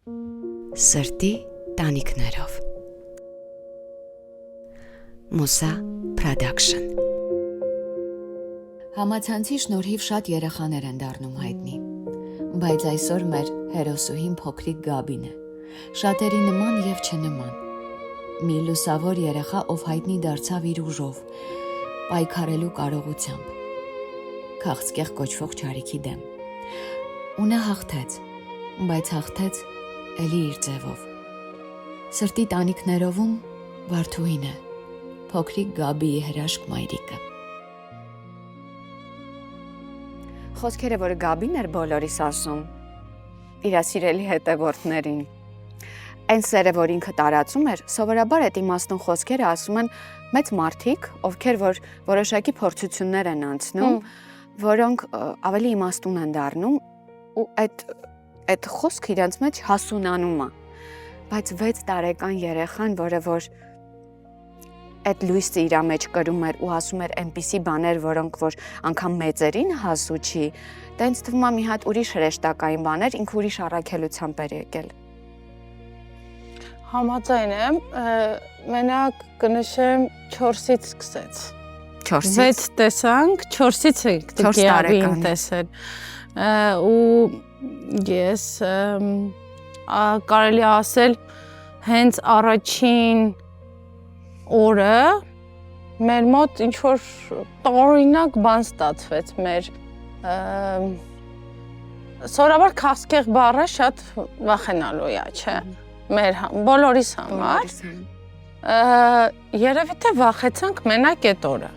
Սրտի տանիքներով Մուսա Production Համացանցի շնորհիվ շատ երեխաներ են դառնում հայտնի, բայց այսօր մեր հերոսուհին փոքրիկ Գաբին է, շատերի նման եւ չնման։ Մի լուսավոր երեխա, ով հայտնի դարձավ իր ուժով, պայքարելու կարողությամբ, քաղցկեղ կոչվող չարիքի դեմ։ Ու նա հաղթեց, բայց հաղթեց էլի իր ձևով։ Սրտի տանիքներովում Վարդուհին է, փոքրիկ Գաբիի հրաշք մայրիկը։ Խոսքերը, որ Գաբին էր բոլորիս ասում, իր սիրելի հետևորդներին, այն սերը, որ ինքը տարածում էր, սովորաբար այդ իմաստուն խոսքերը ասում են մեծ մարդիկ, ովքեր որ որոշակի փորձություններ են անցնում, որոնք ավելի իմաստուն են դառնում, ու այդ խոսքը իրենց մեջ հասունանում է, բայց 6 տարեկան երեխան, որը որ այդ լույսը իր մեջ կրում էր ու ասում էր այնպիսի բաներ, որոնք որ անգամ մեծերին հասու չի, դա ինձ թվում է մի հատ ուրիշ հրեշտակային բաներ, ինքը ուրիշ առաքելությամբ էր եկել։ Համաձայն եմ, մենակ կնշեմ 4-ից սկսեց։ 4-ից 6 տեսանք, 4-ից եք Գաբին տեսել։ Ու ես կարելի ասել հենց առաջին օրը մեր մոտ ինչ-որ տարօրինակ բան ստացվեց մեր սովորաբար քաղցկեղ բառը շատ վախենալու է, չէ՞։ Մեր բոլորիս համար։ Երևի թե վախեցանք մենակ այդ օրը։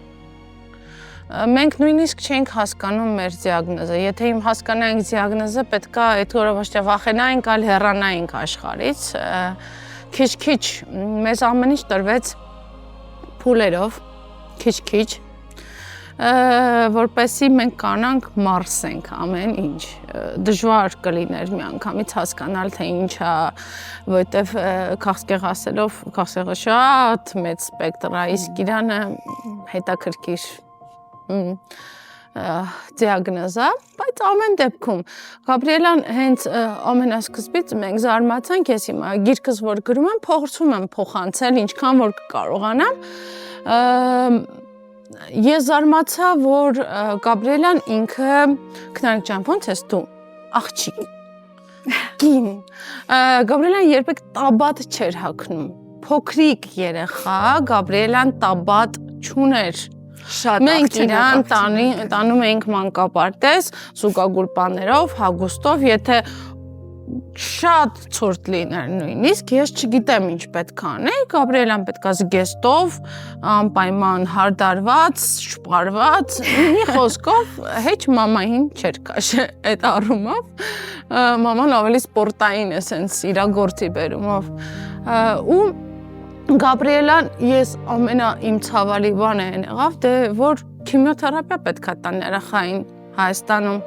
Մենք նույնիսկ չենք հասկանում մեր դիագնոզը։ Եթե իմ հասկանայինք դիագնոզը, պետք է այդ օրը ոչ թե վախենայինք, այլ հեռանայինք աշխարհից։ Քիչ-քիչ մեզ ամեն ինչ տրվեց փուլերով, քիչ-քիչ, որպեսզի մենք կանանք մարսենք ամեն ինչ։ Դժվար կլիներ միանգամից հասկանալ, թե ինչ է, որովհետև քաղցկեղ ասելով, քաղցկեղը շատ մեծ սպեկտր է, իսկ իրանը հետաքրքիր դիագնոզ է, բայց ամեն դեպքում Գաբրիելան հենց ամենասկզբից մենք զարմացանք, ես հիմա գիրքս որ գրում եմ, փորձում եմ փոխանցել ինչքան որ կարողանամ։ Ես զարմացա, որ Գաբրիելան ինքը քնարիկ ջան, ո՞նց ես դու, աղջիկ, կին։ Գաբրիելան երբեք տաբատ չէր հագնում։ Փոքրիկ երեխա, Գաբրիելան տաբատ չուներ։ Մենք իրան տանում էինք մանկապարտեզ, զուգագուլպաներով, հագուստով, եթե շատ ցուրտ լիներ նույնիսկ, ես չգիտեմ ինչ պետք է անեի, Գաբրիելան պետք է զգեստով, անպայման հարդարված, շպարված, մի խոսքով, հեչ մամային չէր քաշե այդ առումով, մաման ավելի սպորտային է, սենց իրա գործի բերումով, ու Գաբրիելան ես իմ ցավալի բանը են եղավ, դե որ քիմիոթերապիա պետք է տան երեխային Հայաստանում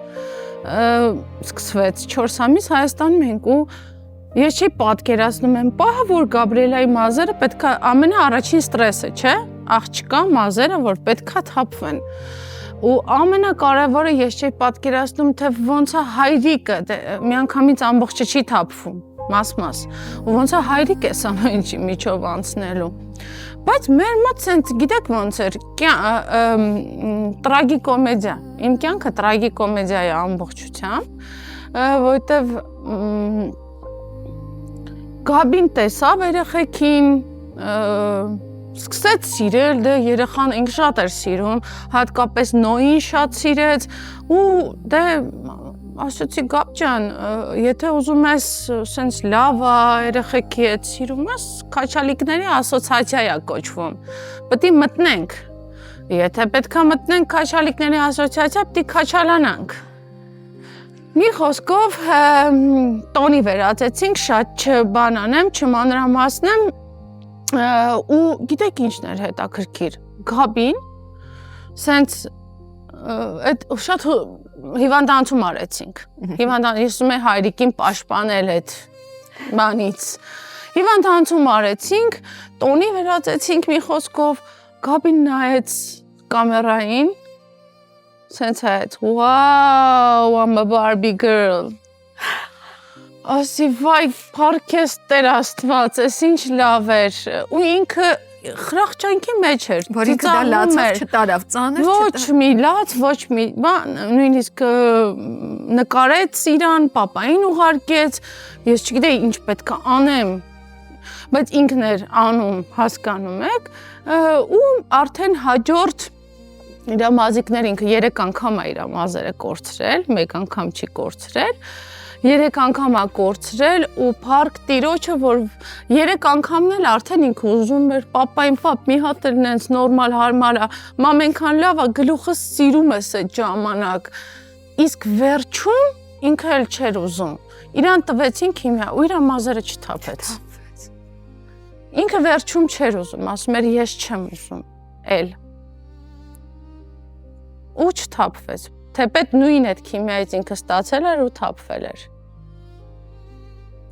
սկսվեց 4 ամիս Հայաստանում ենք ու ես չի պատկերացնում եմ պահը, որ Գաբրիելայի մազերը պետք է ամենաառաջին ստրեսը, չէ՞, աղջկա մազերը, որ պետք է թափվեն։ Ու ամենակարևորը ես չի պատկերացնում, թե ոնց է հայրիկը, միանգամից ամբողջը չի թափվում։ Մաս, ու ոնց է հայրիկ ես ամեն ինչի միջով անցնելու։ Բայց մեր մոտ սենց գիտեք ոնց էր, տրագիկոմեդիա, իմ կյանքը տրագիկոմեդիա է ամբողջությամբ, որովհետև Գաբին տեսավ երեխեքին, սկսեց սիրել, դե երեխան ինքը շատ էր սիրում, հատկապես Նոյին շատ սիրեց, ու դե ասացի Գաբ ջան, եթե ուզում ես սենց լավ է, երեխեքի հետ սիրում ես, քաչալիկների ասոցիացիա է կոչվում, պետք է մտնենք, եթե պետք է մտնենք քաչալիկների ասոցիացիա, պետք է քաչալանանք։ Մի խոսքով տոնի վերածեցինք, շատ բան անեմ, չմանրամասնեմ, ու գիտեք ինչն էր հետաքրքիր, Գաբին, սենց շատ հիվանդանոցում արեցինք, ես ուզում եմ հայրիկին պաշտպանել այդ բանից, հիվանդանոցում արեցինք, տոնի վերածեցինք մի խոսքով, Գաբին նայեց կամերային, սենց հայեց, wow, I'm a Barbie girl, ասի վայ փարքես Տեր Աստված, էս ինչ լավ էր։ Ու ինքը խրախճանքի մեջ էր։ Որ ինքը դա լացավ չտարավ, ծանր Ոչ մի լաց, ոչ մի բան, նույնիսկ նկարեց իրան, papayin ուղարկեց, ես չգիտեի ինչ պետք է անեմ, բայց ինքն էր անում, հասկանում եք, ու արդեն հաջորդ իր մազիկներ ինքը 3 անգամ է իր մազերը կորցրել, 1 անգամ չի կորցրել, 3 անգամ է կորցրել ու փառք Տիրոջը, որ 3 անգամն էլ արդեն ինքը ուզում էր papayin պապ մի հատ էլ նենց նորմալ հարմար է, մամ այնքան լավ է, գլուխս սիրում ես այդ ժամանակ, իսկ վերջում ինքը էլ չէր ուզում, իրան տվեցին քիմիա ու իր մազերը չթափեց, ինքը վերջում չէր ուզում, ասում էր ես չեմ ուզում, էլ ու չթափվեց, թեպետ նույն այդ քիմիայից ինքը ստացել էր ու թափվել էր,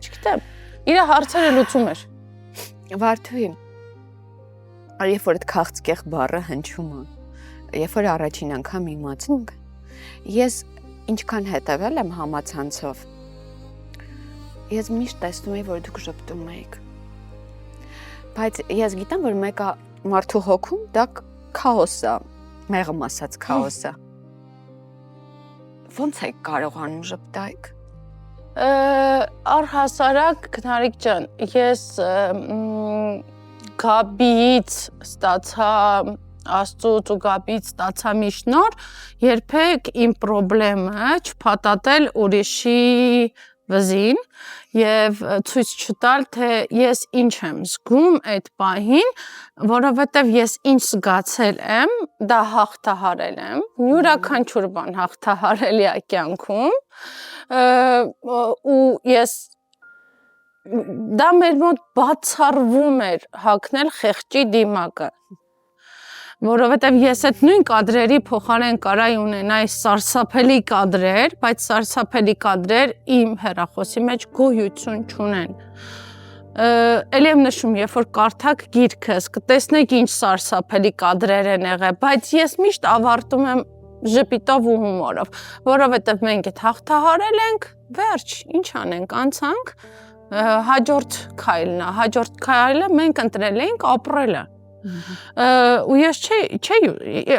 չգիտեմ, իր հարցերը լուծում էր, Վարդուի, երբ որ այդ քաղցկեղ բառը հնչում է, երբ որ առաջին անգամ իմացնք, ես ինչքան հետևել եմ համացանցով, ես միշտ տեսնում եի, որ դուք ժպտում եք, բայց ես գիտեմ, որ մեկը մարդու հոգում դա քաոս է, մեղմ ասած քաոս է, ոնց եք կարողանում ժպտայք? Առհասարակ Քնարիկ ջան, ես Գաբիից ստացա Աստծուց ու Գաբիից ստացա մի շնոր, երբեք իմ պրոբլեմը չփաթաթել ուրիշի վզին եւ ցույց չտալ, թե ես ինչ եմ զգում այդ պահին, որովհետեւ ես ինչ զգացել եմ, դա հաղթահարել եմ, յուրաքանչյուր բան հաղթահարելի է կյանքում, ու ես դա մեր մոտ բացառվում էր հագնել խեղճի դիմակը, որովհետև ես այդ նույն կադրերի փոխարեն կարայի ունենայի սարսափելի կադրեր, բայց սարսափելի կադրեր իմ հեռախոսի մեջ գոյություն չունեն։ Էլի եմ նշում, երբ որ կարդաք գիրքս, կտեսնեք ինչ սարսափելի կադրեր են եղել, բայց ես միշտ ավարտում եմ ժպիտով ու հումորով, որովհետև մենք այդ հաղթահարել ենք, վերջ, ինչ անենք, անցանք, հաջորդ քայլն է, հաջորդ քայլը մենք ընտրել էինք ապրելը։ Ու ես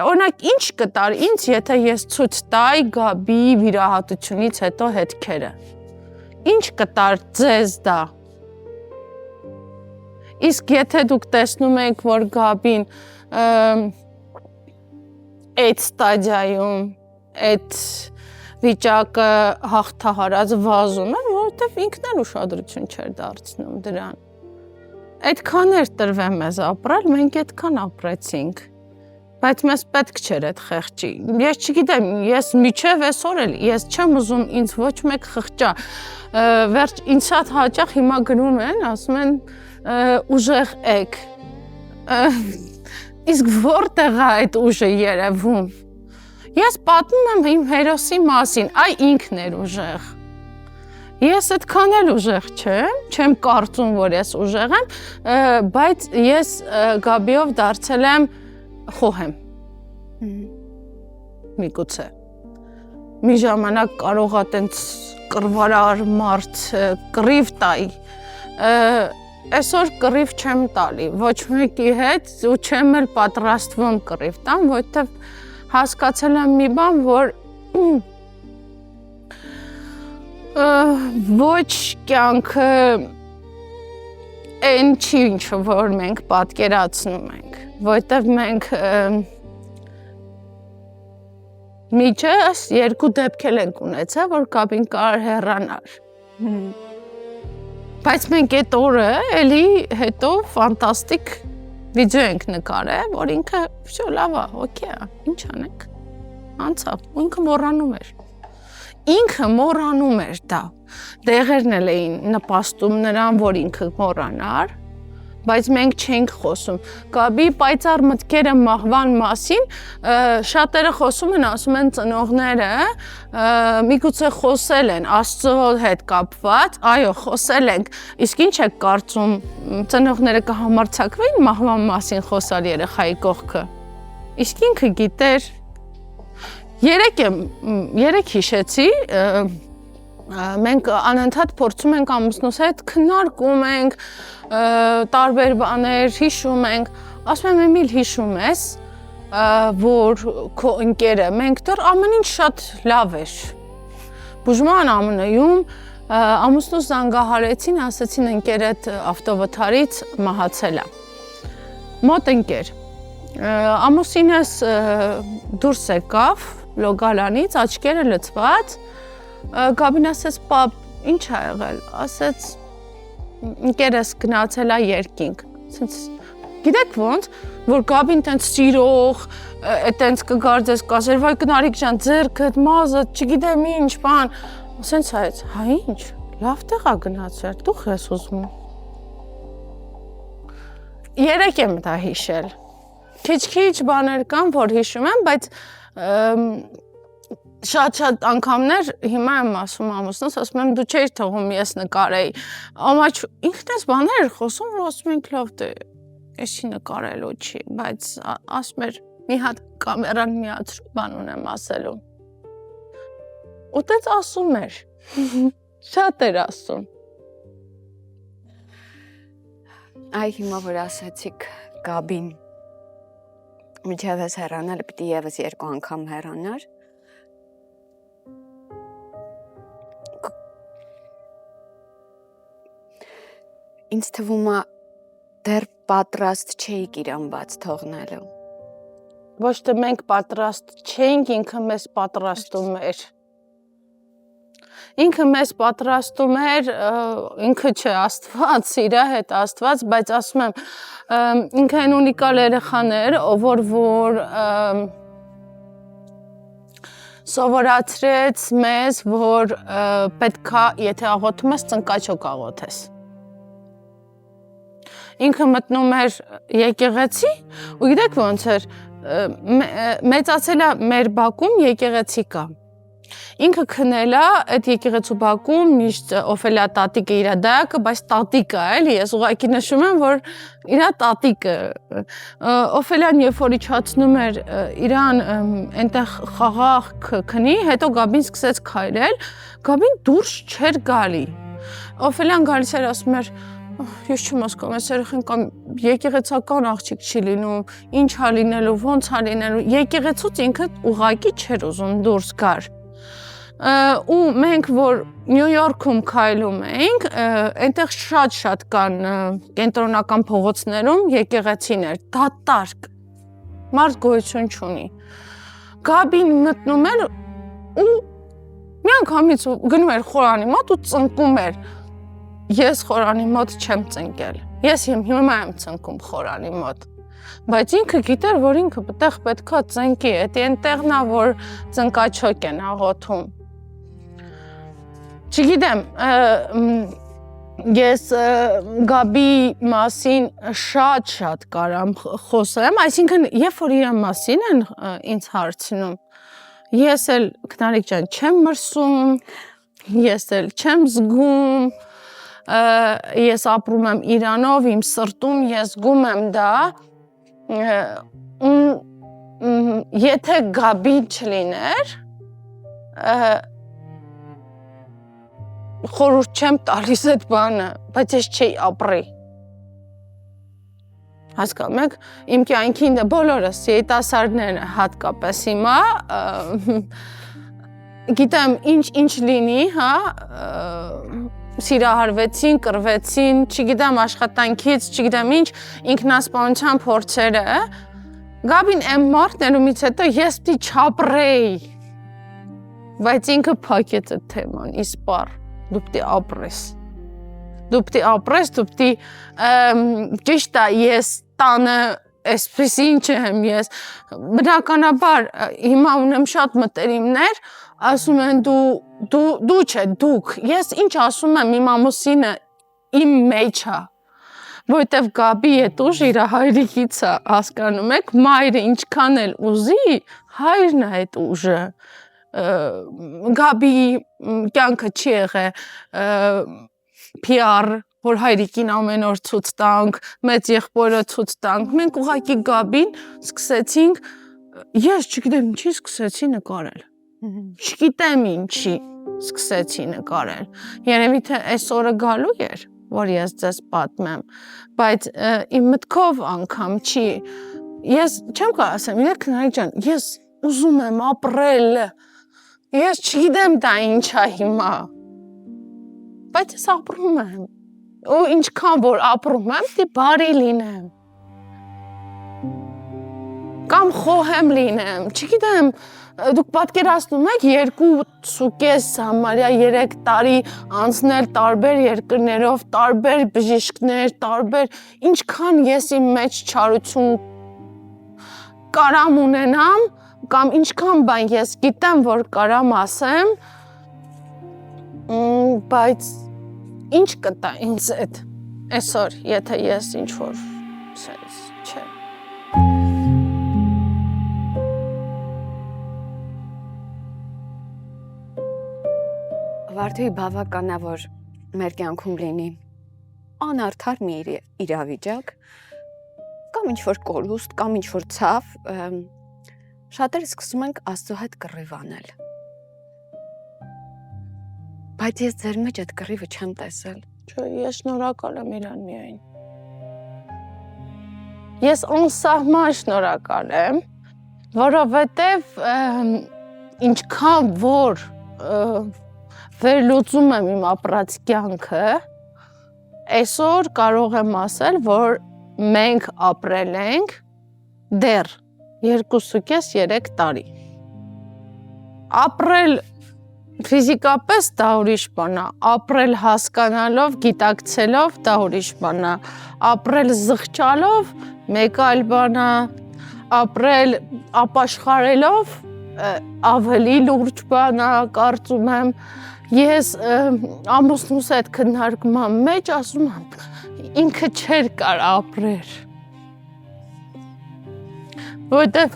օրինակ ինչ կտար ինձ, եթե ես ցույց տայի Գաբի վիրահատությունից հետո հետքերը։ Ինչ կտար ձեզ դա։ Իսկ եթե դուք տեսնում եք, որ Գաբին այդ ստադիայում, այդ վիճակը հաղթահարած վազում էր, որովհետև ինքն էլ ուշադրություն չէր դարձնում դրան։ Այդքան էր տրվել մեզ ապրել, մենք այդքան ապրեցինք, բայց մեզ պետք չէր այդ խեղճի, ես չգիտեմ, ես միջև այսօր էլ, ես չեմ ուզում ինձ ոչ մեկ խղճա, վերջ ինձ շատ հաճախ հիմա գնում են, ասում են ուժեղ եք, իսկ որտեղ է այդ ուժը երևում, ես պատմում եմ իմ հերոսի մասին, այ ինքն էր ուժեղ, ես այդքան էլ ուժեղ չեմ կարծում, որ ես ուժեղ եմ, բայց ես Գաբիով դարձել եմ խոհեմ, միգուցե, մի ժամանակ կարող է տենց կռվարար մարդ կռիվ տայի, այսօր կռիվ չեմ տալի, ոչ մեկի հետ ու չեմ էլ պատրաստվում կռիվ տամ, որովհետև հասկացել եմ մի բան, որ ոչ կյանքը այն չի ինչ որ մենք պատկերացնում ենք, որտեվ մենք միջես երկու դեպքեր ենք ունեցել, որ Գաբին կարող հեռանար։ Բայց մենք այդ օրը էլի հետո ֆանտաստիկ վիդեո ենք նկարել, որ ինքը всё լավ է, օքեյ է, ինչ անենք։ Անցավ, ինքը մոռանում էր։ Ինքը մոռանում էր դա, դեղերն էլ էին նպաստում նրան, որ ինքը մոռանար, բայց մենք չենք խոսում։ Գաբի պայծառ մտքերը մահվան մասին շատերը խոսում են, ասում են ծնողները, միգուցե խոսել են Աստծո հետ կապված, այո, խոսել ենք, իսկ ինչ եք կարծում, ծնողները կհամարձակվեին մահվան մասին խոսալ երեխայի կողքը։ Իսկ ինքը գիտեր, երեք հիշեցի, մենք անընդհատ փորձում ենք ամուսնուս հետ քննարկում ենք տարբեր բաներ, հիշում ենք, ասում եմ Էմիլ հիշում ես, որ քո ընկերը մենք դեռ ամեն ինչ շատ լավ էր։ Բուժման ԱՄՆ-ում ամուսնուս զանգահարեցին, ասացին ընկերդ ավտովթարից մահացել է։ Մոտ ընկեր։ Ամուսինս դուրս եկավ լոգալանից, աչքերը լցված, Գաբին ասեց, պապ, ինչ ա եղել, ասեց, ընկերս գնացել է երկինք, գիտեք ոնց, որ Գաբին տենց սիրող, տենց կգար ձեզ կասեր, վայ կնարիք ժան, ձերքդ, մազդ, չգիտեմ ինչ, բան, ասենց հայց, հա ինչ, լավ տեղ ա գնացել, դուք ես ուզում։ Երեք եմ դա հիշել, քիչ բաներ կան, որ հիշում եմ, բայց շատ անգամներ հիմա եմ ասում ամուսնուս, ասում եմ դու չէիր թողում ես նկարեի, ամաչ ինքն ես բաներ էր խոսում, որ ասում ենք լավ դե, էսի նկարելու չի, բայց ասում էր մի հատ կամերան միացրու բան ունեմ ասելու, ու տենց ասում էր, շատ էր ասում։ Այ հիմա որ ասացիք Գաբին, միջևս հեռանալ, պիտի եւս 2 անգամ հեռանար, ինձ թվում է դեռ պատրաստ չէիք իրան բաց թողնելու։ Ոչ թե մենք պատրաստ չէինք, ինքը մեզ պատրաստում էր։ Ինքը մեզ պատրաստում էր, ինքը չէ Աստված, իր հետ Աստված, բայց ասում եմ, ինքը այն ունիկալ երեխան էր, որ սովորացրեց մեզ, որ պետքա, եթե աղոթում ես, ծնկաչոք աղոթես։ Ինքը մտնում էր եկեղեցի ու գիտեք ոնց էր մեծացել է մեր բակում եկեղեցի կա։ Ինքը քնել է այդ եկեղեցու բակում միշտ Օֆելիա տատիկը իր դակը, բայց տատիկը էլի, ես ուղղակի նշում եմ, որ իր տատիկը Օֆելիան երբ որ իջացնում էր իրան այնտեղ խաղաղ քնի, հետո Գաբին սկսեց քայլել, Գաբին դուրս չէր գալի։ Օֆելիան գալիս էր ասում էր ես չեմ հասկանում, այս երեխան կամ եկեղեցական աղջիկ չի լինում, ինչ ա լինելու, ոնց ա լինելու, եկեղեցուց ինքը ուղղակի չէր ուզում դուրս գար։ Ու մենք որ Նյու Յորքում քայլում էինք, այնտեղ շատ կան կենտրոնական փողոցներում եկեղեցիներ, դատարկ, մարդ գոյություն չունի։ Գաբին մտնում էր ու մի անգամից գնում էր խորանի մոտ ու ծնկում էր։ Ես խորանի մոտ չեմ ծնկել, ես հիմա եմ ծնկում խորանի մոտ, բայց ինքը գիտեր, որ ինքը պետքա ծնկի, էդ այնտեղն է, որ ծնկաչոք են աղոթում։ Չգիտեմ, ես Գաբի մասին շատ կարամ խոսեմ, այսինքն, երբ որ իր մասին են ինձ հարցնում, ես էլ Քնարիկ ջան չեմ մրսում, ես էլ չեմ զգում, ես ապրում եմ Իրանով, իմ սրտում ես զգում եմ դա, եթե Գաբին չլիներ, խորհուրդ չեմ տալիս այդ բանը, բայց ես չէի ապրի։ Հասկանում եք, իմ կյանքին բոլորս երիտասարդները հատկապես հիմա գիտեմ ինչ լինի, հա, սիրահարվեցին, կռվեցին, չգիտեմ աշխատանքից, չգիտեմ ինչ, ինքնասպանության փորձերը, Գաբին այն մարդներումից հետո ես պիտի չապրեի, բայց ինքը փակեց այդ թեման, իսպար, դու պիտի ապրես, դու պիտի ճիշտ է, ես տանը այսպես ինչ եմ ես, բնականաբար հիմա ունեմ շատ մտերիմներ, ասում են դու չէ, դուք, ես ինչ ասում եմ իմ ամուսինը իմ մեջ է, որտեվ Գաբի հետ ուժ իր հայրիկից է, հասկանում եք, մայրը ինչքան էլ ուզի, հայրն է այդ ուժը, Գաբի կյանքը չի եղել PR, որ հայրիկին ամեն օր ցույց տանք, մեծ եղբորը ցույց տանք, մենք ուղղակի Գաբին սկսեցինք, ես չգիտեմ ինչի սկսեցի նկարել, չգիտեմ ինչի, սկսեցի նկարել։ Երևի թե այս օրը գալու էր, որ ես ձեզ պատմեմ, բայց իմ մտքով անգամ չի։ Ես չեմ կարող ասեմ, քնարիկ ջան, ես ուզում եմ ապրել։ Ես չգիտեմ դա ինչ է հիմա։ Բայց ես ապրում եմ։ Ու ինչքան որ ապրում եմ, դի բարի լինեմ։ Կամ խոհեմ լինեմ, չգիտեմ, դուք պատկերացնում եք 2.5 համարյա 3 տարի անցնել տարբեր երկրներով, տարբեր բժիշկներ, տարբեր ինչքան ես իմ մեջ չարություն կարամ ունենամ, կամ ինչքան բան ես գիտեմ, որ կարամ ասեմ, բայց ինչ կտա ինձ այդ այսօր, եթե ես ինչ-որ սենց չէ։ Վարդուի բավական է, որ մեր կյանքում լինի անարդար մի իրավիճակ, կամ ինչ-որ կորուստ, կամ ինչ-որ ցավ, շատերը սկսում ենք Աստծո հետ կռիվ անել։ Բայց ես ձեր մեջ այդ կռիվը չեմ տեսել։ Չէ, ես շնորհակալ եմ իրան միայն։ Ես անսահման շնորհակալ եմ, որովհետև ինչքան որ վերլուծում եմ իմ ապրած կյանքը, այսօր կարող եմ ասել, որ մենք ապրել ենք դեռ 2.5-3 տարի։ Ապրել ֆիզիկապես դա ուրիշ բան է, ապրել հասկանալով, գիտակցելով դա ուրիշ բան է, ապրել զղջալով մեկ այլ բան է, ապրել ապաշխարելով ավելի լուրջ բան է, կարծում եմ։ Ես ամուսնուս այդ քննարկման մեջ ասում եմ, ինքը չէր կարող ապրել։ Որտեվ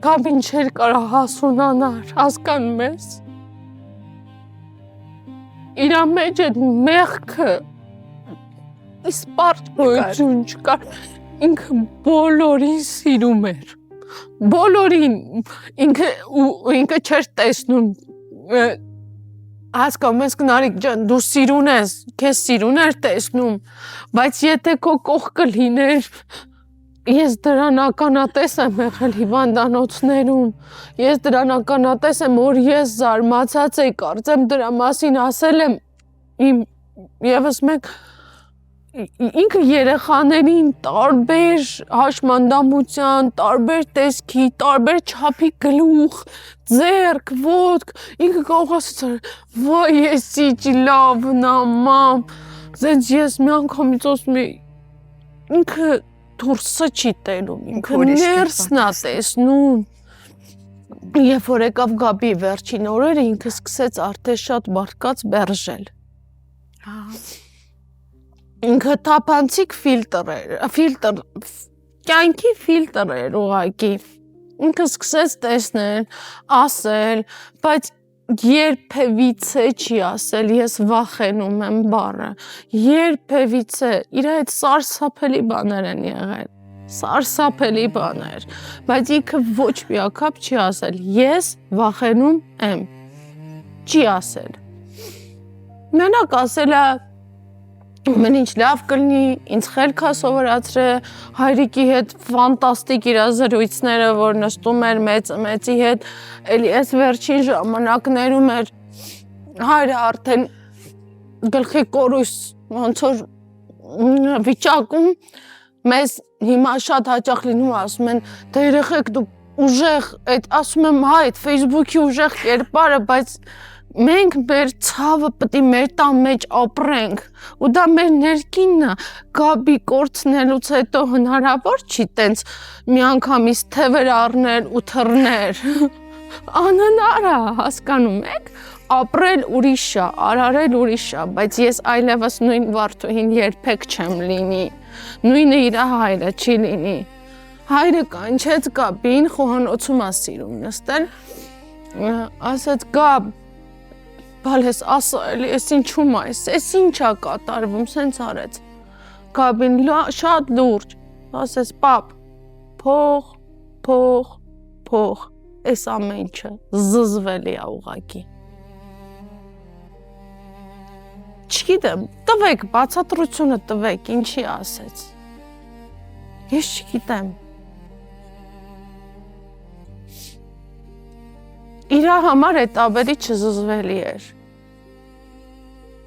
Գաբին չէր կարող հասունանալ, հասկանում ես։ Իրա մեջ այդ մեղքը իսպարտ գոյություն չկար, ինքը բոլորին սիրում էր, բոլորին, ինքը չէր տեսնում, հասկանում ես կնարիկ ջան, դու սիրուն ես, քեզ սիրուն էր տեսնում, բայց եթե քո կողքը լիներ, ես դրան ականատես եմ եղել հիվանդանոցներում, ես դրան ականատես եմ, որ ես զարմացած էի, կարծեմ դրա մասին ասել եմ իմ եւս մեկ ինքը երեխաներին տարբեր հաշմանդամության, տարբեր տեսքի, տարբեր չափի գլուխ, ձեռք, ոտք, ինքը կարող ասել, վայ եսիչ լավն ամամ, զենց ես մի անգամից ասում էի, ինքը դուրսը չի տենում, ինքը ներսն է տեսնում։ Երբ որ եկավ Գաբի վերջին օրերը, ինքը սկսեց արդեն շատ մարդկաց մերժել։ Ինքը թափանցիկ կյանքի ֆիլտր էր ուղղակի։ Ինքը սկսեց տեսնել, ասել, բայց երբևիցե չի ասել, ես վախենում եմ բառը, երբևիցե, իր այդ սարսափելի բաներ են եղել, սարսափելի բաներ, բայց ինքը ոչ մի անգամ չի ասել, ես վախենում եմ, չի ասել, մենակ ասել է, մեն ինչ լավ կլինի, ինձ խելք է սովորացրել, հայրիկի հետ ֆանտաստիկ իր զրույցները, որ նստում էր մեծի հետ, էլի այս վերջին ժամանակներում էր հայրը արդեն գլխի կորույս ոնց որ վիճակում, մեզ հիմա շատ հաճախ լինում ասում են, դե երեխեք դուք ուժեղ, ասում եմ հա, այդ Facebook-ի ուժեղ կերպարը, բայց մենք մեր ցավը պետք է մեր տան մեջ ապրենք ու դա մեր ներքինն է Գաբի կորցնելուց հետո հնարավոր չի տենց միանգամից թևեր առնել ու թռնել անհնար է հասկանում եք ապրել ուրիշ է արարել ուրիշ է բայց ես այլևս նույն Վարդուհին երբեք չեմ լինի նույնը իր հայրը չի լինի հայրը կանչեց Գաբին խոհանոցում է սիրում նստել ասաց Գաբ Բալես ասա էլի, ես ինչում այս, ես ինչ է կատարվում, սենց արեց Գաբին շատ լուրջ, ասես պապ, փող, այս ամենչը զզվելի է ուղղակի չգիտեմ, տվեք, բացատրությունը տվեք, ինչի ասեց։ Ես չգիտեմ։ Իրա համար այդ ապերի չզզվելի էր։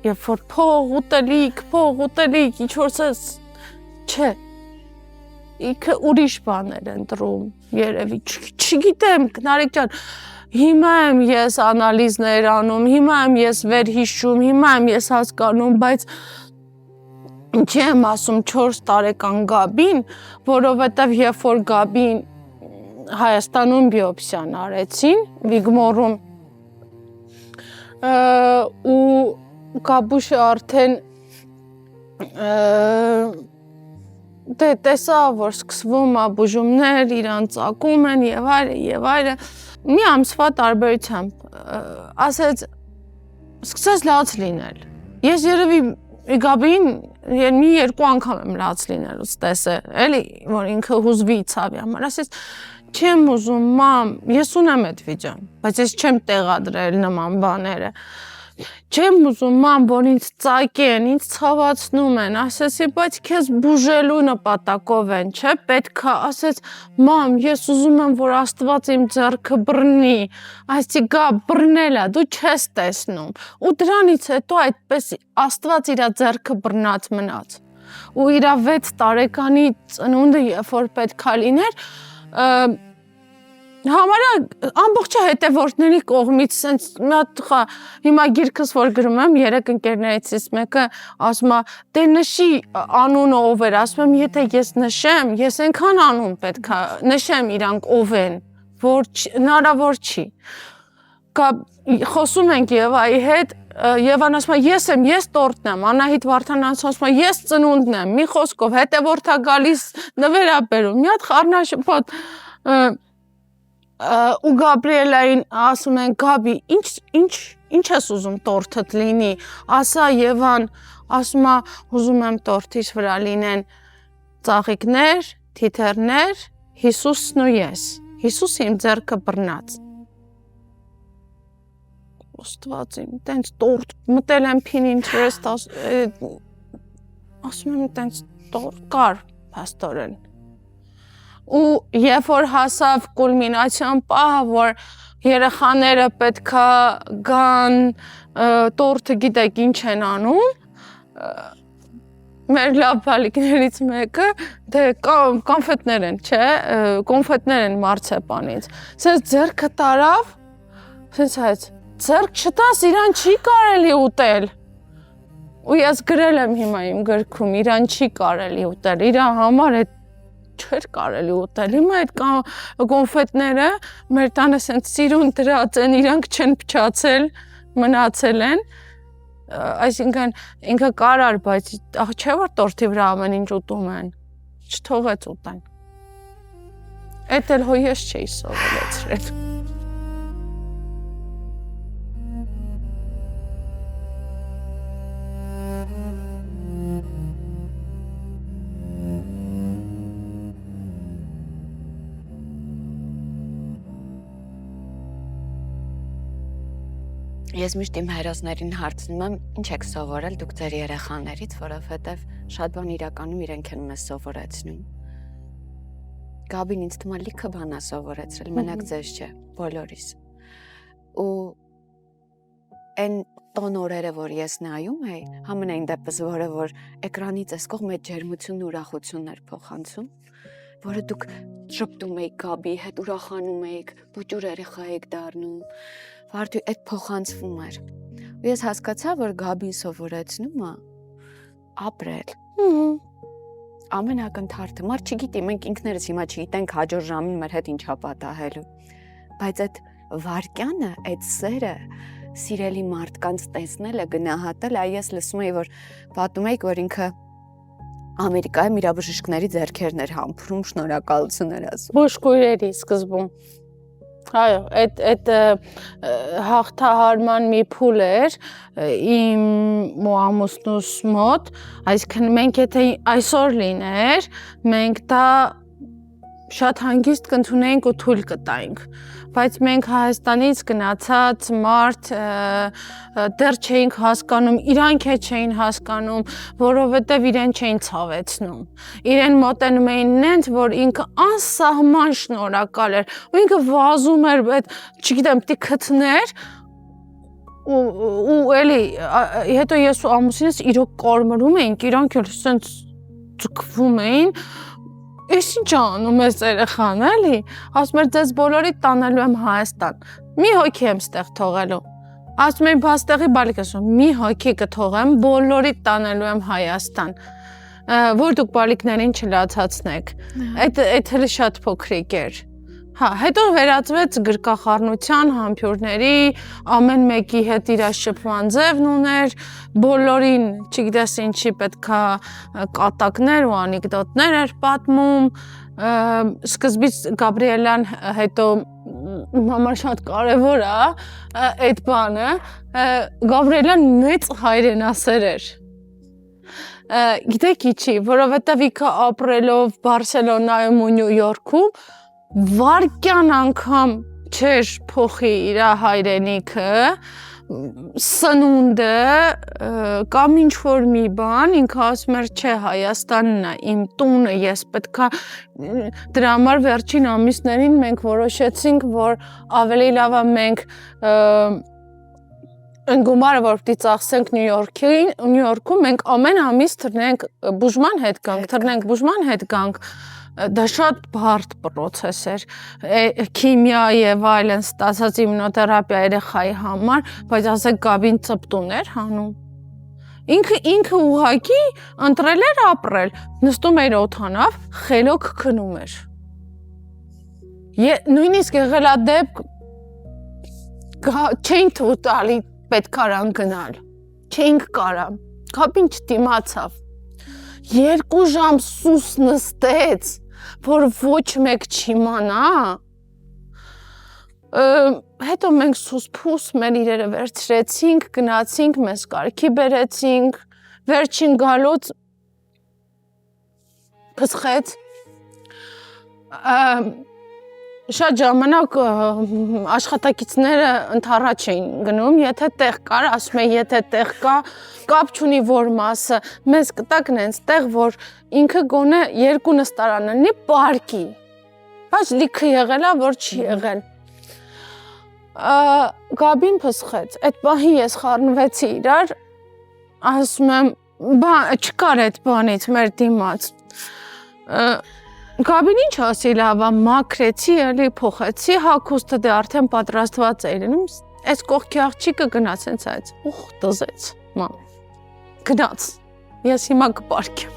Երբ որ փող ուտելիք, ինչ որ սես, չէ։ Իքը ուրիշ բաներ են տրում, երևի, չգիտեմ, Նարեկ ջան, հիմա եմ ես անալիզներ անում, հիմա եմ ես վերհիշում, հիմա եմ ես հասկանում, բայց ինչի եմ ասում 4 տարեկան Գաբին, որովհետև երբ որ Գաբին Հայաստանում բիոպսիան արեցին, Վիգմորում, ու Գաբուշը արդեն տեսա, որ սկսվում է բուժումներ, իրան ծակում են եւ այլն, մի ամսվա տարբերությամբ ասեց սկսեց լաց լինել։ Ես երևի Գաբին մի 2 անգամ եմ լաց լինելուց տեսել, էլի, որ ինքը հուզվի ցավի համար, ասեց չեմ ուզում, մամ, ես ունեմ այդ վիճան, բայց ես չեմ տեղադրել նման բաները։ Չեմ ուզում, մամ, որ ինձ ծակեն, ինձ ցավացնում են, ասեցի, բայց քեզ բուժելու նպատակով են, չէ՞, պետք է, ասեց, մամ, ես ուզում եմ, որ Աստված իմ ձեռքը բռնի, այսինքն գա բռնել է, դու չես տեսնում։ Ու դրանից հետո այդպես Աստված իր ձեռքը բռնած մնաց։ Ու իր 6 տարեկանի ծնունդը, երբ որ պետք է լիներ, համարյա ամբողջը հետևորդների կողմից սենց մի հատ հիմա գիրքս որ գրում եմ 3 ընկերներիցս մեկը ասում է դե նշի անունը ով էր, ասում եմ եթե ես նշեմ, ես այնքան անուն պետք է նշեմ իրանք ով են, որ հնարավոր չի։ Խոսում ենք Եվայի հետ, Եվան ասում է ես եմ, ես տորտն եմ, Անահիտ Վարդանանցն ասում է ես ծնունդն եմ, մի խոսքով հետևորդա գալիս նվերաբերում, մի հատ խառնաշփոթ ու Գաբրիելային ասում են Գաբի, ինչ ես ուզում տորթդ լինի, ասա Եվան, ասում է ուզում եմ տորթից վրա լինեն ծաղիկներ, թիթեռներ, Հիսուսն ու ես, Հիսուսը իմ ձեռքը բռնած։ Աստված իմ, տենց տորթ, մտել եմ փինին չես ասում եմ տենց տորթ կար փաստորեն։ Ու երբ որ հասավ կուլմինացիան պահը, որ երեխաները պետքա գան տորթը գիտեք ինչ են անում, մեր լավ բալիկներից մեկը դե կոնֆետներ են, չէ, կոնֆետներ են մարցեպանից։ Սենց ձեռքը տարավ, սենց հայց, ձեռք չտաս, իրան չի կարելի ուտել։ Ու ես գրել եմ հիմա իմ գրքում, իրան չի կարելի ուտել, իրան համար այդ չէր կարելի ուտել։ Հիմա այդ կոնֆետները մեր տանը սենց սիրուն դրած են, իրանք չեն փչացել, մնացել են։ Այսինքն ինքը կարար, բայց չէ որ տորթի վրա ամեն ինչ ուտում են, չթողեց ուտեն։ Էդ էլ հո ես չէի սովորեցրել։ Ես միշտ իմ հերոսներին հարցնում եմ, ինչ եք սովորել դուք ձեր երեխաներից, որովհետև շատ բան իրականում իրենք են մեզ սովորեցնում։ Գաբին ինձ թվում է լիքը բան է սովորեցրել, մենակ ձեզ չէ, բոլորիս։ Ու այն տոնորերը, որ ես նայում էի, համենայն դեպս որը որ էկրանից այս կողմ այդ ջերմությունն ու ուրախությունն էր փոխանցում, որը դուք շփտում էիք Գաբի հետ, ուրախանում էիք, փոճուր երեխա էիք դառնում, վարդու այդ փոխանցվում էր։ Ու ես հասկացա, որ Գաբին սովորեցնում է ապրել։ Ամեն ակնթարթը, մարդ չգիտի, մենք ինքներս հիմա չգիտենք հաջորդ ժամին մեր հետ ինչա պատահելու, բայց այդ վարկյանը, այդ սերը, սիրելի մարդկանց տեսնելը, գնահատելը, ես լսում էի, որ պատում էիք, որ ինքը Ամերիկայում իր բժիշկների ձեռքերն էր համբուրում, շնորհակալություններ ասում։ Բուժքույրերի սկզբում։ Այո, այդ հաղթահարման մի փուլ էր իմ ու ամուսնուս մոտ, այսինքն մենք եթե այսօր լիներ, մենք դա շատ հանգիստ կընդունեինք ու թույլ կտայինք, բայց մենք Հայաստանից գնացած մարդ դեռ չէինք հասկանում, իրանք է չէին հասկանում, որովհետև իրեն չէին ցավեցնում։ Իրեն մոտենում էին նենց, որ ինքը անսահման շնորհակալ էր, ու ինքը վազում էր, այդ, չգիտեմ, պիտի քթներ, ու էլի, հետո ես ու ամուսինս իրոք կարմրում էինք, իրանք էլ սենց ձգվում էին, Ես ինչ անում ես երեխան, էլի, ասում էր ձեզ բոլորի տանելու եմ Հայաստան, մի հոգի եմ ստեղ թողելու, ասում եմ բաստեղի բալիկ ասում, մի հոգի կթողեմ, բոլորի տանելու եմ Հայաստան, որ դուք բալիկներին չլացացնեք, այդ հելի շատ փոքրիկ էր, հետո վերածվեց գրկախառնության, համբյուրների, ամեն մեկի հետ իր շփման ձևն ուներ, բոլորին, չգիտես ինչի պետքա կատակներ ու անեկդոտներ էր պատմում, սկզբից Գաբրիելան հետո համար շատ կարևոր է այդ բանը, Գաբրիելան մեծ հայրենասեր էր, գիտեք ինչի, որովհետև ինքը ապրելով Բարսելոնայում ու Նյու Յորքում վարկյան անգամ չէր փոխի իր հայրենիքը, սնունդը կամ ինչ-որ մի բան, ինքը ասում էր չէ Հայաստանն է, իմ տունը, ես պետքա դրա համար վերջին ամիսներին մենք որոշեցինք, որ ավելի լավ է մենք ընկումարը որ պիտի ծախսենք Նյու Յորքում, մենք ամեն ամիս թռնենք բուժման հետ գանք, դա շատ բարդ պրոցես էր, քիմիա եւ այլն ստացած իմունոթերապիա երեխայի համար, բայց ասեք Գաբին ծպտուն էր հանում։ Ինքը ուղակի ընտրել էր ապրել, նստում էր օդանավ, խելոք քնում էր։ Նույնիսկ եղել է դեպք չէին տալի պետք արան գնալ, չէինք կարա, Գաբին չդիմացավ։ 2 ժամ սուս նստեց, որ ոչ մեկ չիմանա, հետո մենք սուս-փուս մեր իրերը վերցրեցինք, գնացինք, մեզ կարգի բերեցինք, վերջին գալուց փսխեց, շատ ժամանակ աշխատակիցները ընդառաջ էին գնում, եթե տեղ կար, ասում են, եթե տեղ կա, կապ չունի որ մասը, մեզ կտակ նենց տեղ, որ ինքը գոնե 2 նստարան ունի պարկի, բայց լիքը եղել է, որ չի եղել։ Գաբին փսխեց, այդ պահին ես խառնվեցի իրար, ասում եմ, չկար այդ բանից մեր դիմաց, Գաբին ինչ ասի լավա, մաքրեցի, էլի փոխեցի, հագուստը դե արդեն պատրաստված էր լինում, այս կողքի աղջիկը գնաց հենց այս, դզեց, մամ, գնաց, ես հիմա կպարկեմ։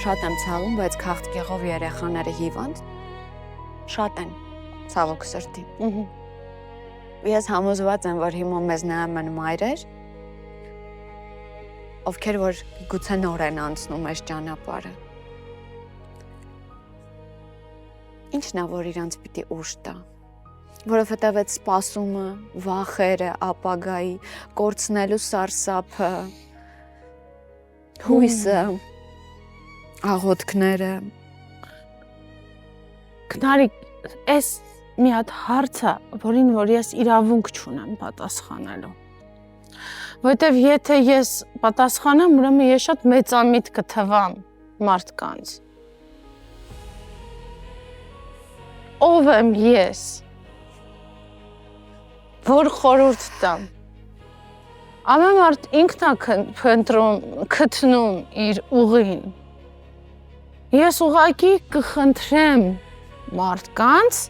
Շատ եմ ցավում, բայց քաղցկեղով երեխաները հիվանդ շատ են, ցավոք սրտի։ Ես համոզված եմ, որ հիմա մեզ նայում են մայրեր, ովքեր որ գուցե նոր են անցնում այս ճանապարհը։ Ինչն է, որ իրանց պիտի ուժ տա, որովհետև այդ սպասումը, վախերը, ապագայի, կորցնելու սարսափը, հույսը, աղոթքները։ Գնարի, այս մի հատ հարց է, որին որ ես իրավունք չունեմ պատասխանելու։ Որտեվ եթե ես պատասխանեմ, ուրեմն ես շատ մեծամիտ կթվամ մարդկանց։ Ով եմ ես, որ խորհուրդ տամ։ Ամեն մարդ ինքն է քթնում իր ուղին։ Ես ուղղակի կխնդրեմ մարդկանց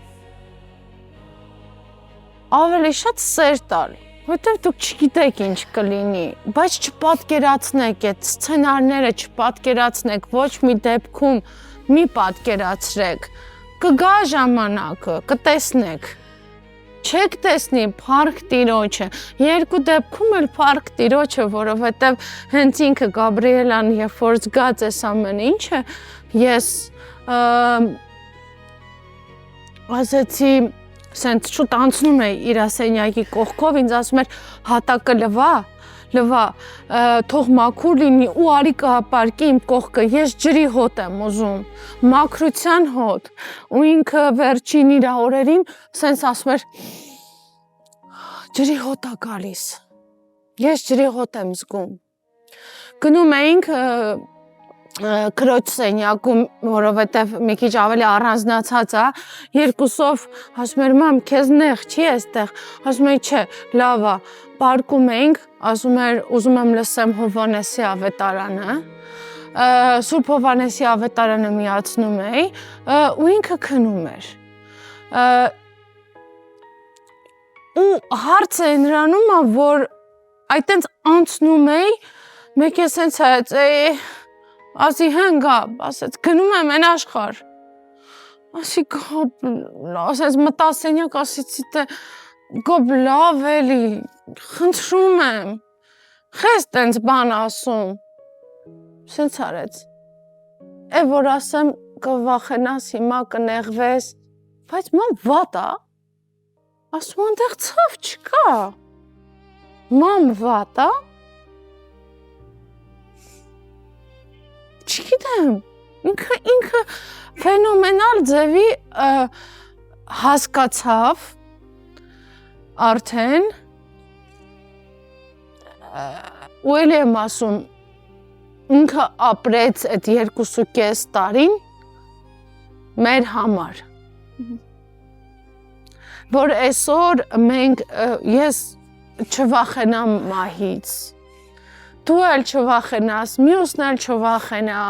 ավելի շատ սեր տալ։ Որտեվ դուք չգիտեք ինչ կլինի, բայց չպատկերացնեք այդ սցենարները, չպատկերացնեք, ոչ մի դեպքում մի պատկերացրեք, կգա ժամանակը, կտեսնեք, չեք տեսնի փառք Տիրոջը, 2 դեպքում էլ փառք Տիրոջը, որովհետև հենց ինքը Գաբրիելան, երբ որ զգաց այս ամեն ինչը, ես ասեցի Սենց շուտ անցնում էի իր սենյակի կողքով, ինձ ասում էր հատակը լվա, թող մաքուր լինի ու արի կհապարկի իմ կողքը, ես ջրի հոտ եմ ուզում, մաքրության հոտ, ու ինքը վերջին իր օրերին սենց ասում էր ջրի հոտ ա գալիս, ես ջրի հոտ եմ զգում, գնում էինք քրոջ սենյակում, որովհետև մի քիչ ավելի առանձնացած է, երկուսով ասում էր մամ, քեզ նեղ չի էստեղ, ասում էի չէ, լավ է, պարկում էինք, ասում էր ուզում եմ լսեմ Հովհաննեսի ավետարանը, Սուրբ Հովհաննեսի ավետարանը միացնում էի, ու ինքը քնում էր։ Ու հարցը նրանում է, որ այտենց անցնում էի, մեկ է սենց հայացեի, ասի հենգա, ասեց, գնում եմ են աշխար, ասի գոբ, ասեց մտասենյակ, ասիցի թե գոբ լավ էլի, խնդրում եմ, խես տենց բան ասում, սենց արեց, է որ ասեմ կվախենաս հիմա կնեղվես, բայց ման վատ ա, ասում անդեղ ծավ չկա, ման վատ ա, չգիտեմ, ինքը ֆենոմենալ ձևի հասկացավ արդեն ու էլի եմ ասում ինքը ապրեց այդ 2.5 տարին մեր համար որ այսօր մենք ես չվախենամ մահից դու էլ չվախենաս, մյուսն էլ չվախենա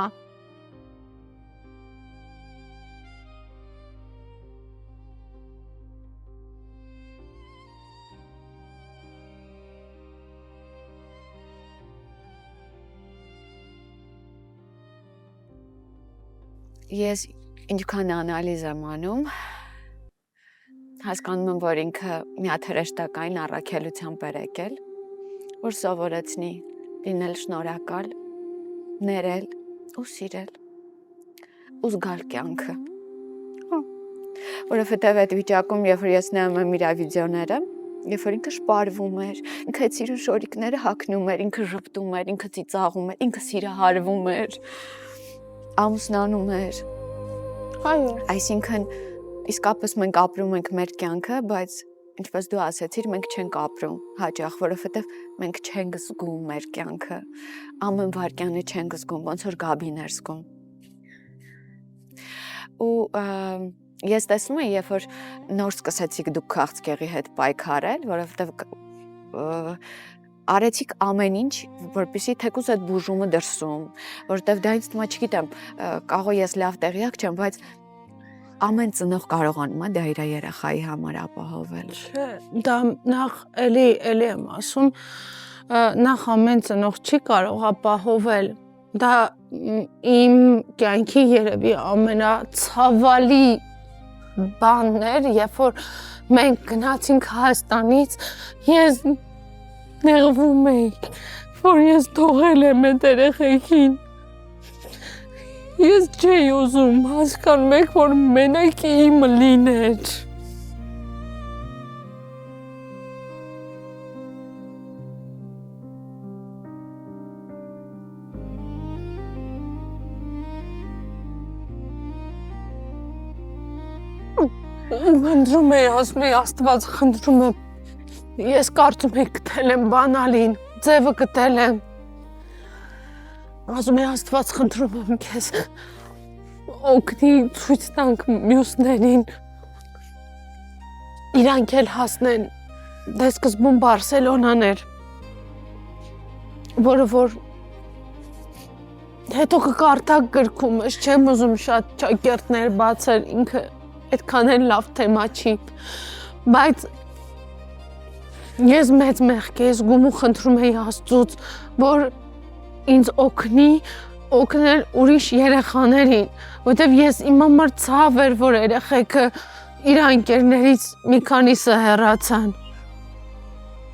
Ես ինչքան անալիզ եմ անում, հասկանում եմ, որ ինքը մի հատ հրեշտակային առաքելությամբ էր եկել, որ սովորեցնի լինել շնորհակալ, ներել ու սիրել ու զգալ կյանքը։ Որովհետև այդ վիճակում, երբ որ ես նայում եմ իր վիդեոները, երբ որ ինքը շպարվում էր, ինքը այդ սիրուն շորիկները հագնում էր, ինքը ժպտում էր, ինքը ծիծաղում էր, ինքը սիրահարվում էր, ամուսնանում էր։ Այո։ Այսինքն իսկապես մենք ապրում ենք մեր կյանքը, բայց ինչպես դու ասացիր, մենք չենք ապրում հաճախ, որովհետև մենք չենք զգում մեր կյանքը, ամեն վայրկյանը չենք զգում, ոնց որ Գաբին էր զգում։ Ու ես տեսնում եմ, երբ որ նոր սկսեցիք դուք քաղցկեղի հետ պայքարել, որովհետև արեցիք ամեն ինչ, որպեսզի թեկուզ այդ բուժումը դրսում, որովհետև դա ինձ թվում է, չգիտեմ, կարող ես լավ տեղյակ չեմ, բայց ամեն ծնող կարողանում է դա իր երեխայի համար ապահովել։ Չէ, դա նախ էլի եմ ասում, նախ ամեն ծնող չի կարող ապահովել։ Դա իմ կյանքի երևի ամենացավալի բանն էր, երբ որ մենք գնացինք Հայաստանից, ես նեղվում էի, որ ես թողել եմ այդ երեխեքին։ Ես չէի ուզում հասկանում եք, որ մենակ իմը լիներ։ Խնդրում էի, ասում էի, Աստված, խնդրում եմ, ես կարծում էի գտել եմ բանալին, ձևը գտել եմ։ Ասում էի, Աստված, խնդրում եմ քեզ, օգնի ցույց տանք մյուսներին, իրանք էլ հասնեն, դե սկզբում Բարսելոնան էր, որը որ հետո կկարդակ գրքումս, չեմ ուզում շատ ճակերտներ բացել, ինքը այդքան էլ լավ թեմա չի, բայց ես մեծ մեղք էի զգում ու խնդրում էի Աստծուց, որ ինձ օգնել ուրիշ երեխաներին, որտեվ ես իմ համար ցավ էր, որ երեխեքը իր ընկերներից մի քանիսը հեռացան։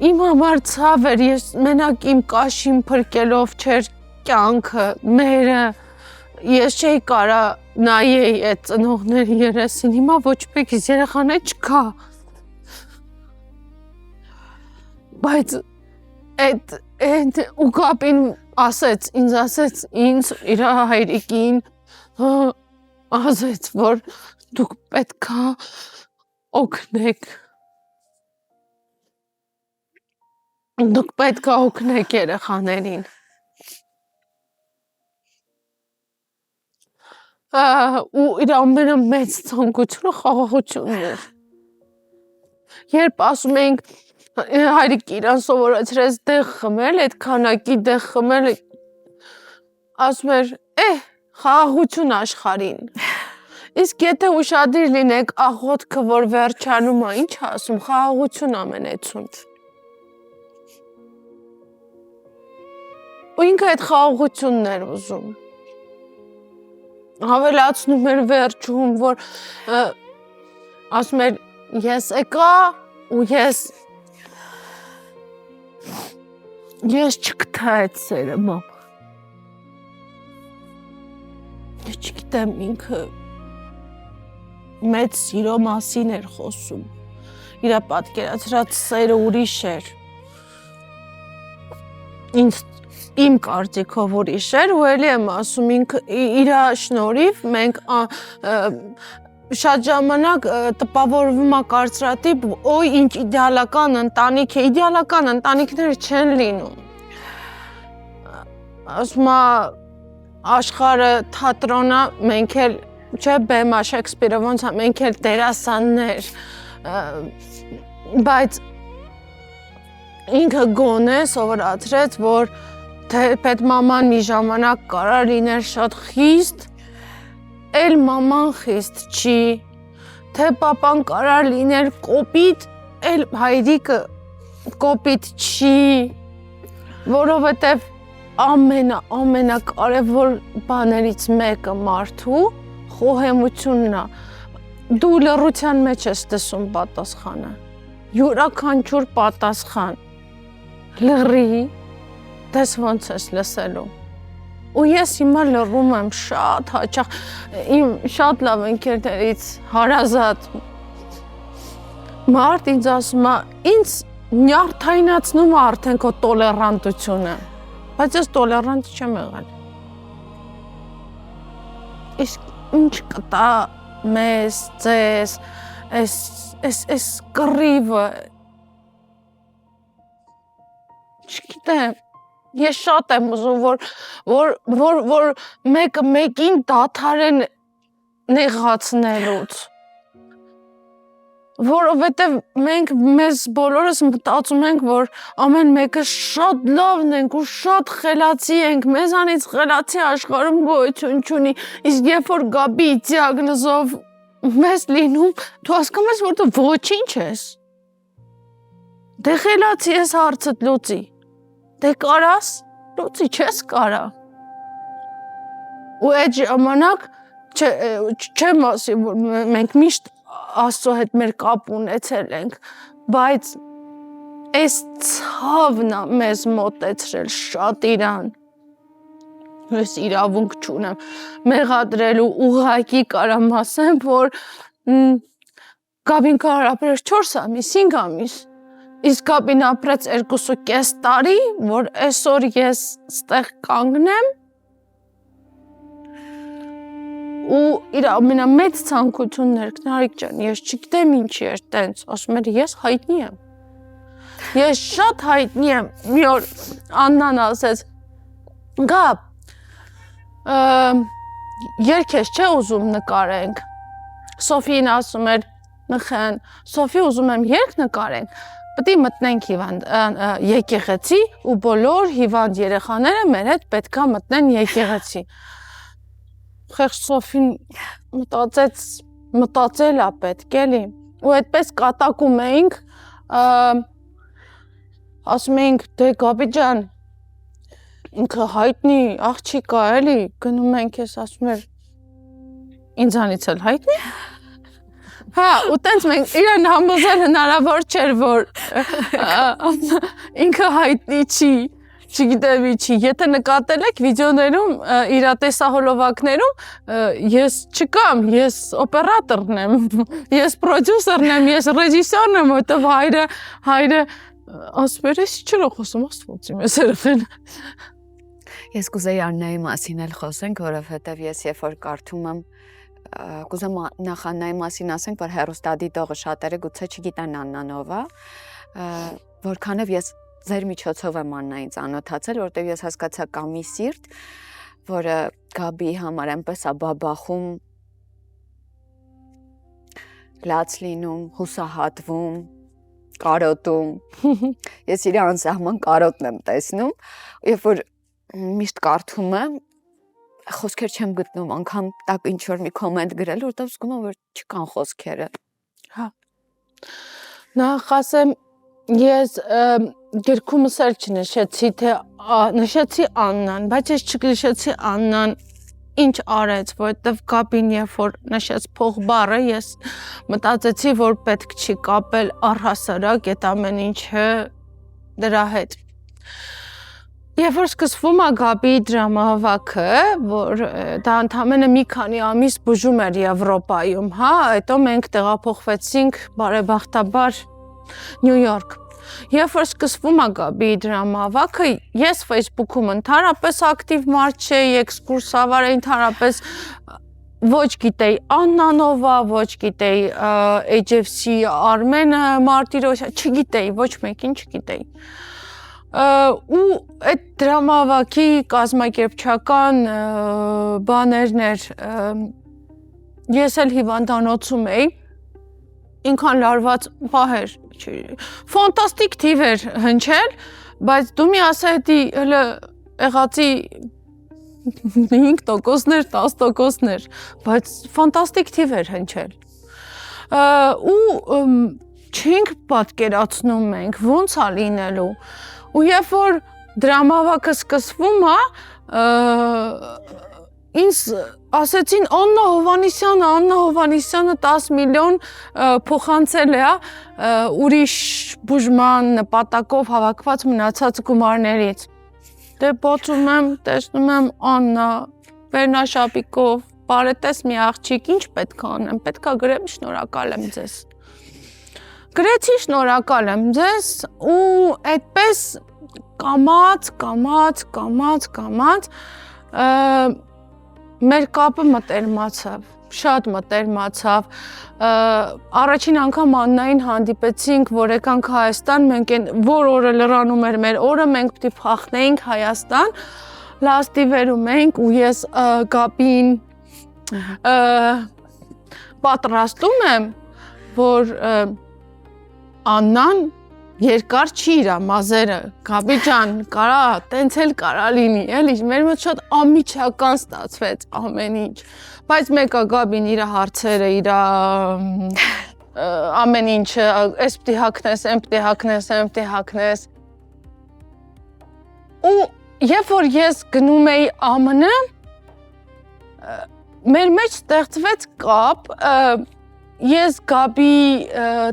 Իմ համար ցավ էր, ես մենակ իմ կաշին փրկելով չէր կյանքը, մերը, ես չէի կարա նայեի այդ ծնողների երեսին, հիմա ոչ մեկիս երեխաներ չկա, Բայց այդ ու կապին ասեց ինձ իր հայրիկին ասեց, որ դուք պետքա օգնեք երեխաներին։ Ու իր ամենամեծ ցանկությունը խաղաղությունն էր։ Երբ ասում ենք հայրիկը իրան սովորեցրեց դեղ խմել, այդ քանակի դեղ խմել, ասում էր, խաղաղություն աշխարհին։ Իսկ եթե ուշադիր լինենք աղոթքը, որ վերջանում է, ինչ ասում, խաղաղություն ամենեցուն։ Ու ինքը այդ խաղաղությունն էր ուզում։ Հավելացնում էր վերջում, որ ասում էր ես եկա ու ես չգտա այդ սերը, մամ։ Ես չգիտեմ, ինքը մեծ սիրո մասին էր խոսում։ Իրա պատկերացրած սերը ուրիշ էր։ Իմ կարծիքով ուրիշ էր, ու էլի եմ ասում, ինքը իրա շնորհիվ մենք շատ ժամանակ տպավորվում է կարծրատիպ, օй ինչ իդեալական ընտանիք է, իդեալական ընտանիքներ չեն լինում։ Ասում է աշխարհը թատրոնա, մենք էլ չէ բեմա Շեքսպիրը ոնց է, մենք էլ դերասաններ, բայց ինքը գոնե սովորացրեց, որ Թեպետ մաման մի ժամանակ կարար լիներ շատ խիստ, էլ մաման խիստ չի, թե պապան կարար լիներ կոպիտ, էլ հայրիկը կոպիտ չի, որովհետև ամենակարևոր բաներից մեկը մարդու խոհեմությունն է։ Դու լռության մեջ ես տեսում պատասխանը, յուրաքանչյուր պատասխան, լռի, դες ոնց ես լսելու։ Ու ես հիմա լռում եմ շատ հաճախ, իմ շատ լավ ընկերներից հարազատ մարդ ինձ ասում է, ինձ նյարդայնացնում է արդեն քո տոլերանտությունը, բայց ես տոլերանտ չեմ եղել։ Իսկ ինչ կտա մեզ, ձեզ, այս կռիվը, չգիտեմ, ես շատ եմ ուզում, որ մեկը մեկին դադարեն նեղացնելուց, որովհետև մենք մեզ բոլորս մտածում ենք, որ ամեն մեկը շատ լավն ենք ու շատ խելացի ենք, մեզանից խելացի աշխարհում գոյություն չունի, իսկ երբ որ Գաբի դիագնոզով մեզ լինում, դու հասկանում ես, որ դու ոչինչ ես, դե խելացի ես հարցդ լուծի, դե կարաս, լուծի չես կարա, ու այդ ժամանակ չեմ ասի, որ մենք միշտ Աստծո հետ մեր կապ ունեցել ենք, բայց այս ցավն է մեզ մոտեցրել շատ իրան, ես իրավունք չունեմ մեղադրելու, ուղղակի կարամ ասեմ, որ Գաբին կարող ապրել 4 ամիս, 5 ամիս, իսկ Գաբին ապրեց 2.5 տարի, որ այսօր ես ստեղ կանգնեմ, ու իր ամենամեծ ցանկությունն էր, Քնարիկ ջան, ես չգիտեմ ինչի էր տենց, ասում էր, ես հայտնի եմ, ես շատ հայտնի եմ, մի օր Աննան ասեց, Գաբ, երգ ես չէ ուզում նկարենք, Սոֆին ասում էր, նխեն, Սոֆի ուզում եմ երգ նկարենք, պետք է մտնենք եկեղեցի ու բոլոր հիվանդ երեխաները մեր հետ պետքա մտնեն եկեղեցի։ Խեղճ Սոֆին մտածել է պետք էլի, ու այդպես կատակում էինք, ասում էինք, դե Գաբի ջան, ինքը հայտնի աղջիկ է էլի, գնում ենք ես ասում էր, ինձանից էլ հայտնի։ Հա, ու տենց մենք իրան համոզել հնարավոր չէր, որ ինքը հայտնի չի, չգիտեմ ինչի, եթե նկատել եք վիդեոներում, իր տեսահոլովակներում, ես չկամ, ես օպերատորն եմ, ես պրոդյուսերն եմ, ես ռեժիսորն եմ, որտեվ հայրը Ասպերես չրո խոսում աստված իմ երեխեն։ Ես կուզեի Աննայի մասին էլ խոսենք, որովհետև ես երբ որ կարդում եմ կուզեմ նախ Աննայի մասին ասենք, որ հեռուստադիտողը շատերը գուցե չգիտեն Աննան ով է, որքանով ես ձեր միջոցով եմ Աննային ծանոթացել, որտեղ ես հասկացա կա մի սիրտ, որը Գաբիի համար այնպես է բաբախում, լաց լինում, հուսահատվում, կարոտում։ Ես իր անսահման կարոտն եմ տեսնում, երբ որ միշտ կարդում եմ, խոսքեր չեմ գտնում, անգամ տակ ինչ որ մի կոմենտ գրել, որտեղ զգում եմ, որ չկան խոսքերը։ Հա։ Նախ ասեմ, ես գրքումս էլ չնշեցի, թե նշեցի Աննան, բայց ես չնշեցի Աննան ինչ արեց, որովհետև Գաբին երբ որ նշեց փող բառը, ես մտածեցի, որ պետք չի կապել առհասարակ այդ ամեն ինչը դրա հետ։ Երբ որ սկսվում է Գաբիի դրամահավաքը, որ դա ընդամենը մի քանի ամիս բուժում էր Եվրոպայում, հա, հետո մենք տեղափոխվեցինք բարեբախտաբար Նյու Յորք։ Երբ որ սկսվում է Գաբիի դրամահավաքը, ես Facebook-ում ընդհանրապես ակտիվ մարդ չէի, էքսկուրսավար ընդհանրապես ոչ գիտեի Աննանովա, ոչ գիտեի HFC Արմենը Մարտիրոսյանը, չգիտեի, ոչ մեկին չգիտեի։ Ու այդ դրամավակի կազմակերպչական բաներն էր, ես էլ հիվանդանոցում էի, ինքան լարված պահեր, ֆանտաստիկ թիվ էր հնչել, բայց դու մի ասա հետի հլը եղածի 5%-ներ, 10%-ներ, բայց ֆանտաստիկ թիվ էր հնչել։ Ու չենք պատկերացնում մենք, ոնց է լինելու։ Ու երբ որ դրամավակը սկսվում է, ինձ ասեցին Աննա Հովհաննիսյանը 10 միլիոն փոխանցել է ուրիշ բուժման նպատակով հավաքված մնացած գումարներից։ Դե բացում եմ, տեսնում եմ Աննա վերնաշապիկով, բարետես մի աղջիկ, ինչ պետք է անեմ, պետք է գրեմ շնորհակալ եմ ձեզ։ Գրեցի շնորհակալ եմ ձեզ ու այդպես կամաց մեր կապը մտերմացավ, շատ մտերմացավ, առաջին անգամ Աննային հանդիպեցինք, որ եկանք Հայաստան, մենք որ օրը լրանում էր մեր օրը, մենք պիտի փախնեինք Հայաստան, լաստիվերում էինք ու ես Գաբին պատրաստում եմ, որ Աննան երկար չի իրա մազերը, Գաբի ջան, կարա, տենց էլ կարա լինի, էլի, մեր մոտ շատ ամիջական ստացվեց ամեն ինչ, բայց մեկը Գաբին իրա հարցերը, իրա ամեն ինչը, էս պիտի հագնես, էն պիտի հագնես, ու երբ որ ես գնում էի ԱՄՆ, մեր մեջ ստեղծվեց կապ, ես Գաբի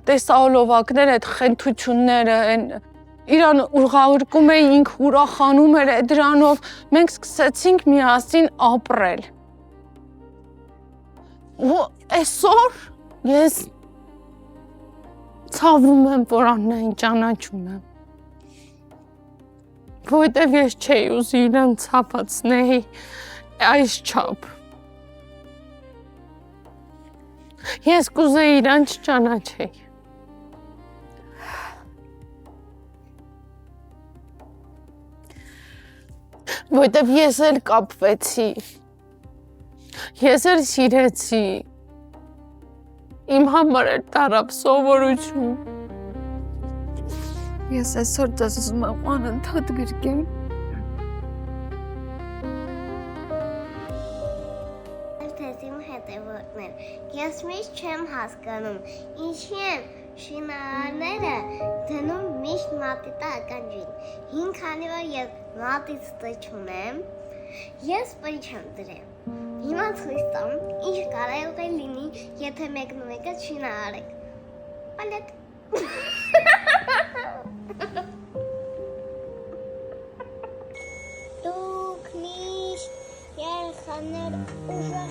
տեսահոլովակները, այդ խենթությունները, իրան ուղղարկում էի, ինք ուրախանում էր դրանով, մենք սկսեցինք միասին ապրել։ Ու այսօր ես ցավում եմ, որ Աննային ճանաչում եմ։ Որովհետև ես չէի ուզի իրան ցավացնեի այս չափ։ Ես կուզեի իրան չճանաչեի։ Որովհետև ես էլ կապվեցի, ես էլ սիրեցի, իմ համար էլ դարավ սովորություն։ Ես այսօր ձեզ ուզում եմ անընդհատ գրկեմ։ Ես միշտ չեմ հասկանում, ինչի են շինարարները դնում միշտ մատի տակ ականջին։ Հին քանի որ ես մատից տչում ես պրի չեմ դրեմ։ Հիմա ցույց տամ, ինչ կարող է լինի, եթե մեկնումեկը շինարարեք։ Պալետ։ Դուք միշտ երեխաներ ուժ